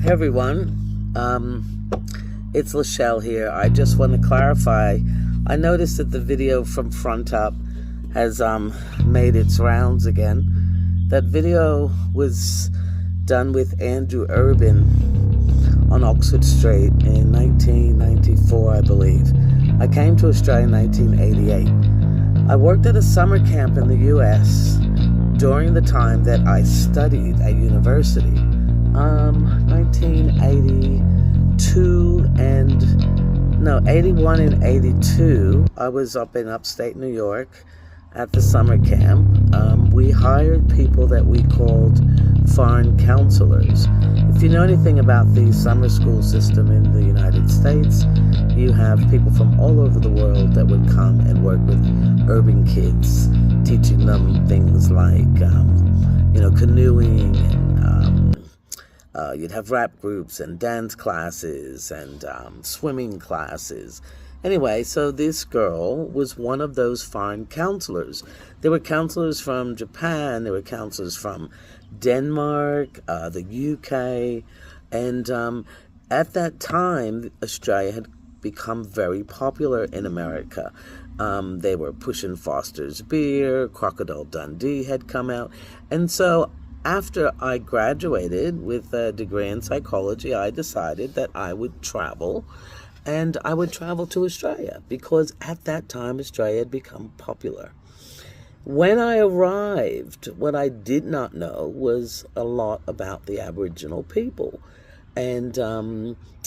Hey everyone, it's Lachelle here. I just want to clarify. I noticed that the video from Front Up has made its rounds again. That video was done with Andrew Urban on Oxford Street in 1994, I believe. I came to Australia in 1988. I worked at a summer camp in the US during the time that I studied at university. 81 and 82, I was up in upstate New York at the summer camp. We hired people that we called foreign counselors. If you know anything about the summer school system in the United States, you have people from all over the world that would come and work with urban kids, teaching them things like, canoeing, and you'd have rap groups and dance classes and swimming classes. Anyway, so this girl was one of those foreign counselors. There were counselors from Japan, there were counselors from Denmark, the UK, and at that time, Australia had become very popular in America. They were pushing Foster's beer, Crocodile Dundee had come out, and so after I graduated with a degree in psychology, I decided that I would travel, and I would travel to Australia because at that time Australia had become popular. When I arrived, what I did not know was a lot about the Aboriginal people. And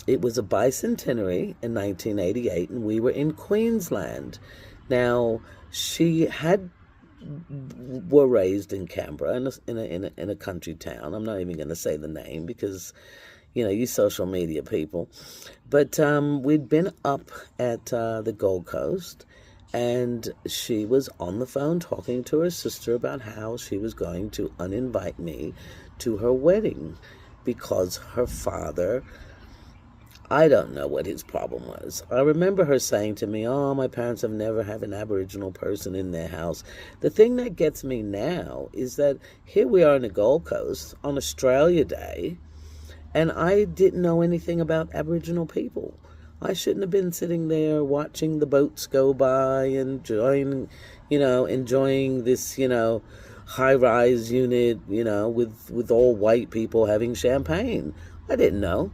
it was a bicentenary in 1988, and we were in Queensland. Now, were raised in Canberra in a country town. I'm not even going to say the name because, you social media people. But we'd been up at the Gold Coast, and she was on the phone talking to her sister about how she was going to uninvite me to her wedding because her father, I don't know what his problem was. I remember her saying to me, my parents have never had an Aboriginal person in their house. The thing that gets me now is that here we are in the Gold Coast on Australia Day, and I didn't know anything about Aboriginal people. I shouldn't have been sitting there watching the boats go by and enjoying this, high-rise unit, with all white people having champagne. I didn't know.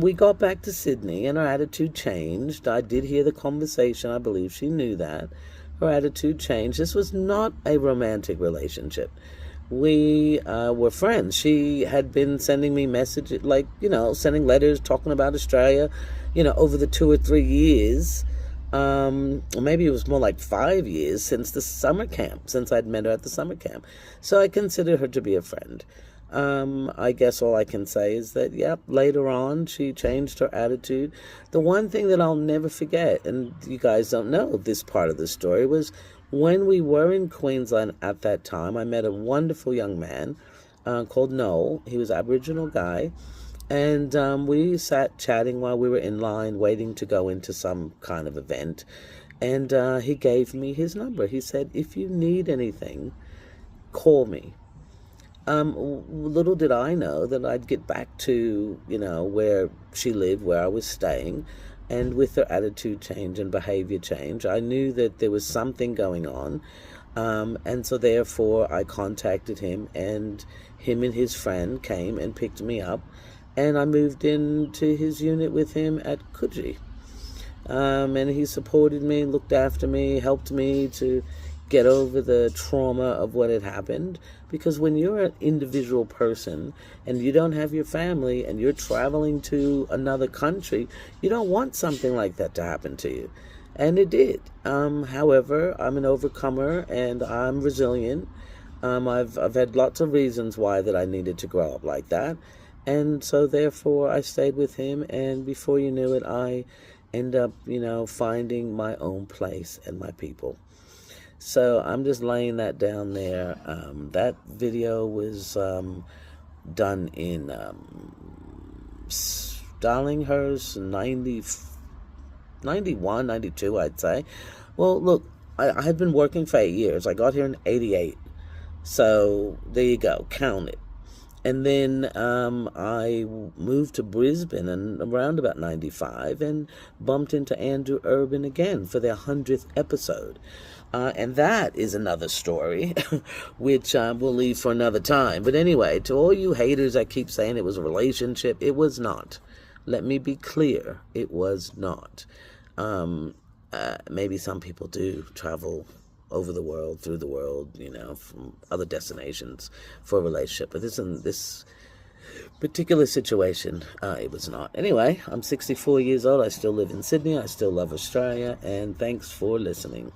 We got back to Sydney and her attitude changed. I did hear the conversation. I believe she knew that. Her attitude changed. This was not a romantic relationship. We were friends. She had been sending me messages, sending letters talking about Australia, over the 2 or 3 years. Maybe it was more like 5 years since the summer camp, since I'd met her at the summer camp. So I consider her to be a friend. I guess all I can say is that, later on, she changed her attitude. The one thing that I'll never forget, and you guys don't know this part of the story, was when we were in Queensland at that time, I met a wonderful young man called Noel. He was an Aboriginal guy, and we sat chatting while we were in line waiting to go into some kind of event, and he gave me his number. He said, if you need anything, call me. Little did I know that I'd get back to, where she lived, where I was staying, and with her attitude change and behavior change, I knew that there was something going on, and so therefore I contacted him, and him and his friend came and picked me up, and I moved into his unit with him at Coogee, and he supported me, looked after me, helped me to get over the trauma of what had happened, because when you're an individual person and you don't have your family and you're traveling to another country, you don't want something like that to happen to you, and it did. However, I'm an overcomer and I'm resilient. I've had lots of reasons why that I needed to grow up like that, and so therefore I stayed with him, and before you knew it, I end up finding my own place and my people. So I'm just laying that down there. That video was done in Darlinghurst, 91, 92, I'd say. Well, look, I had been working for 8 years. I got here in 88. So there you go. Count it. And then I moved to Brisbane and around about 95 and bumped into Andrew Urban again for their 100th episode. And that is another story, which we'll leave for another time. But anyway, to all you haters that keep saying it was a relationship, it was not. Let me be clear, it was not. Maybe some people do travel over the world, through the world, from other destinations for a relationship. But this particular situation, it was not. Anyway, I'm 64 years old. I still live in Sydney. I still love Australia. And thanks for listening.